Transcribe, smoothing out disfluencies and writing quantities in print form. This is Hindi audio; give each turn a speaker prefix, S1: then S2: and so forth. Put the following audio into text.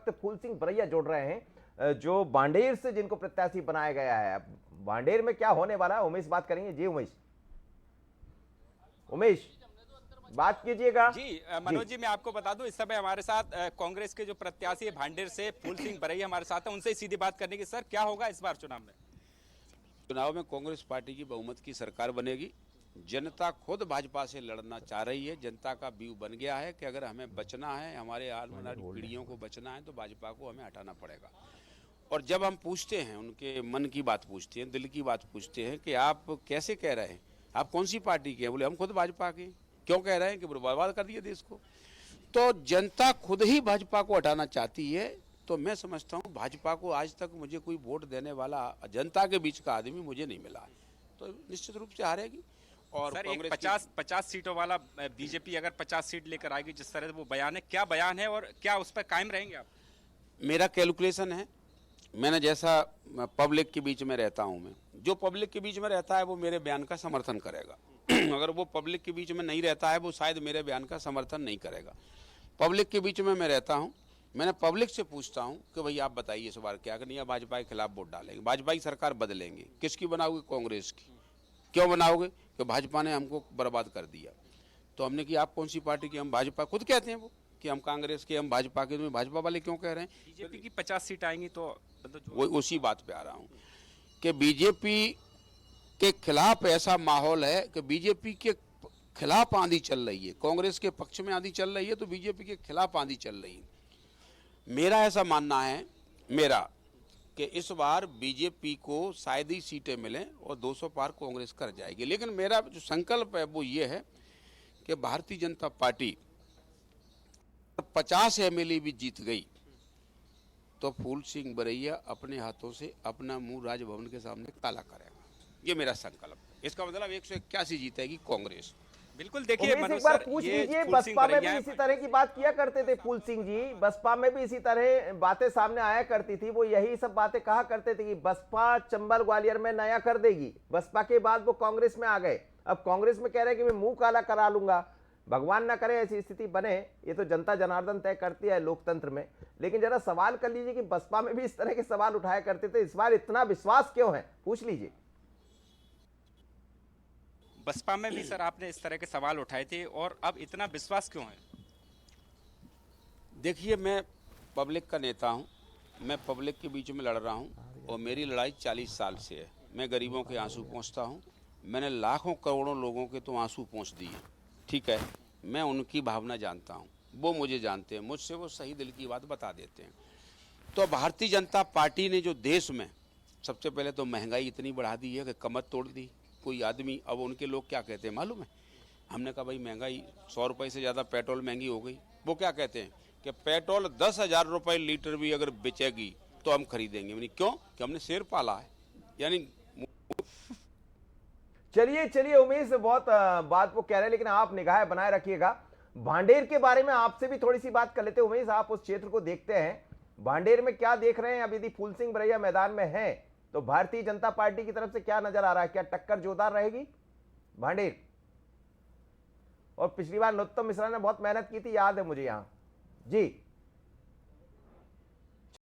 S1: वक्त फूल सिंह बरैया जोड़ रहे हैं, जो बांडेर से जिनको प्रत्याशी बनाया गया है। बांडेर में क्या होने वाला है, उमेश बात करेंगे। जी उमेश, उमेश बात कीजिएगा।
S2: जी मनोज जी, मैं आपको बता दूं, इस समय हमारे साथ कांग्रेस के जो प्रत्याशी है भांडेर से फूल सिंह बरैया हमारे साथ हैं, उनसे सीधी बात करने की। सर, क्या होगा इस बार चुनाव में?
S3: चुनाव में कांग्रेस पार्टी की बहुमत की सरकार बनेगी। जनता खुद भाजपा से लड़ना चाह रही है। जनता का व्यू बन गया है कि अगर हमें बचना है, हमारे आने वाली पीढ़ियों को बचना है, तो भाजपा को हमें हटाना पड़ेगा। और जब हम पूछते हैं, उनके मन की बात पूछते हैं, दिल की बात पूछते हैं कि आप कैसे कह रहे हैं, आप कौन सी पार्टी के हैं, बोले हम खुद भाजपा के। क्यों कह रहे हैं? कि बर्बाद कर दिया देश को। तो जनता खुद ही भाजपा को हटाना चाहती है। तो मैं समझता हूँ भाजपा को आज तक मुझे कोई वोट देने वाला जनता के बीच का आदमी मुझे नहीं मिला है, तो निश्चित रूप से हारेगी। और
S2: सर, एक 50 सीटों वाला बीजेपी अगर 50 सीट लेकर आएगी, जिस तरह वो बयान है, क्या बयान है और क्या उस पर कायम रहेंगे आप?
S3: मेरा कैलकुलेशन है, मैंने जैसा पब्लिक के बीच में रहता हूँ, मैं जो पब्लिक के बीच में रहता है वो मेरे बयान का समर्थन करेगा। अगर वो पब्लिक के बीच में नहीं रहता है, वो शायद मेरे बयान का समर्थन नहीं करेगा। पब्लिक के बीच में मैं रहता हूँ, मैंने पब्लिक से पूछता हूँ कि भाई आप बताइए इस बार क्या करनी है। भाजपा के खिलाफ वोट डालेंगे, भाजपा की सरकार बदलेंगे। किसकी बनाओगे? कांग्रेस की। क्यों बनाओगे? कि भाजपा ने हमको बर्बाद कर दिया। तो हमने कि आप कौन सी पार्टी की? हम भाजपा। खुद कहते हैं वो कि हम कांग्रेस के, हम भाजपा के। तो भाजपा वाले क्यों कह रहे हैं?
S2: बीजेपी की 50 सीट आएंगी तो
S3: वो उसी बात पे आ रहा हूँ कि बीजेपी के खिलाफ ऐसा माहौल है कि बीजेपी के खिलाफ आंधी चल रही है, कांग्रेस के पक्ष में आंधी चल रही है, तो बीजेपी के खिलाफ आंधी चल रही है। मेरा ऐसा मानना है कि इस बार बीजेपी को शायद ही सीटें मिलें और 200 पार कांग्रेस कर जाएगी। लेकिन मेरा जो संकल्प है वो ये है कि भारतीय जनता पार्टी 50 एमएलए भी जीत गई तो फूल सिंह बरैया अपने हाथों से अपना मुंह राजभवन के सामने काला करेगा। ये मेरा संकल्प है। इसका मतलब 181 जीतेगी कांग्रेस।
S2: बिल्कुल। देखिए
S1: एक बार पूछ लीजिए, बसपा में भी इसी तरह की बात किया करते थे फूल सिंह जी। बसपा में भी इसी तरह बातें सामने आया करती थी। वो यही सब बातें कहा करते थे कि बसपा चंबल ग्वालियर में नया कर देगी। बसपा के बाद वो कांग्रेस में आ गए, अब कांग्रेस में कह रहे हैं कि मैं मुंह काला करा लूंगा। भगवान ना करे ऐसी स्थिति बने, ये तो जनता जनार्दन तय करती है लोकतंत्र में। लेकिन जरा सवाल कर लीजिए कि बसपा में भी इस तरह के सवाल उठाया करते थे, इस बार इतना विश्वास क्यों है, पूछ लीजिए।
S2: बसपा में भी सर आपने इस तरह के सवाल उठाए थे, और अब इतना विश्वास क्यों है?
S3: देखिए, मैं पब्लिक का नेता हूं, मैं पब्लिक के बीच में लड़ रहा हूं और मेरी लड़ाई 40 साल से है। मैं गरीबों के आंसू पोंछता हूं। मैंने लाखों करोड़ों लोगों के तो आंसू पोंछ दिए, ठीक है। मैं उनकी भावना जानता हूं, वो मुझे जानते हैं, मुझसे वो सही दिल की बात बता देते हैं। तो भारतीय जनता पार्टी ने जो देश में सबसे पहले तो महंगाई इतनी बढ़ा दी है कि कमर तोड़ दी कोई आदमी। अब उनके लोग क्या कहते हैं मालूम है? हमने कहा भाई महंगाई 100 रुपये से ज़्यादा पेट्रोल महंगी हो गई। वो क्या कहते हैं कि पेट्रोल 10,000 रुपये लीटर भी अगर बेचेगी तो हम खरीदेंगे। यानी क्यों? कि हमने शेर पाला है। यानी
S1: चलिए उमेश, बहुत बात वो कह रहे हैं, लेकिन आप निगाह बनाए रखिएगा। भांडेर के बारे में आपसे भी थोड़ी सी बात कर लेते हैं। उमेश, आप उस क्षेत्र को देखते हैं, भांडेर में क्या देख रहे हैं? अब यदि फूल सिंह बरैया मैदान में है तो भारतीय जनता पार्टी की तरफ से क्या नजर आ रहा है? क्या टक्कर जोरदार रहेगी भांडेर? और पिछली बार नरोत्तम मिश्रा ने बहुत मेहनत की थी, याद है मुझे। यहां जी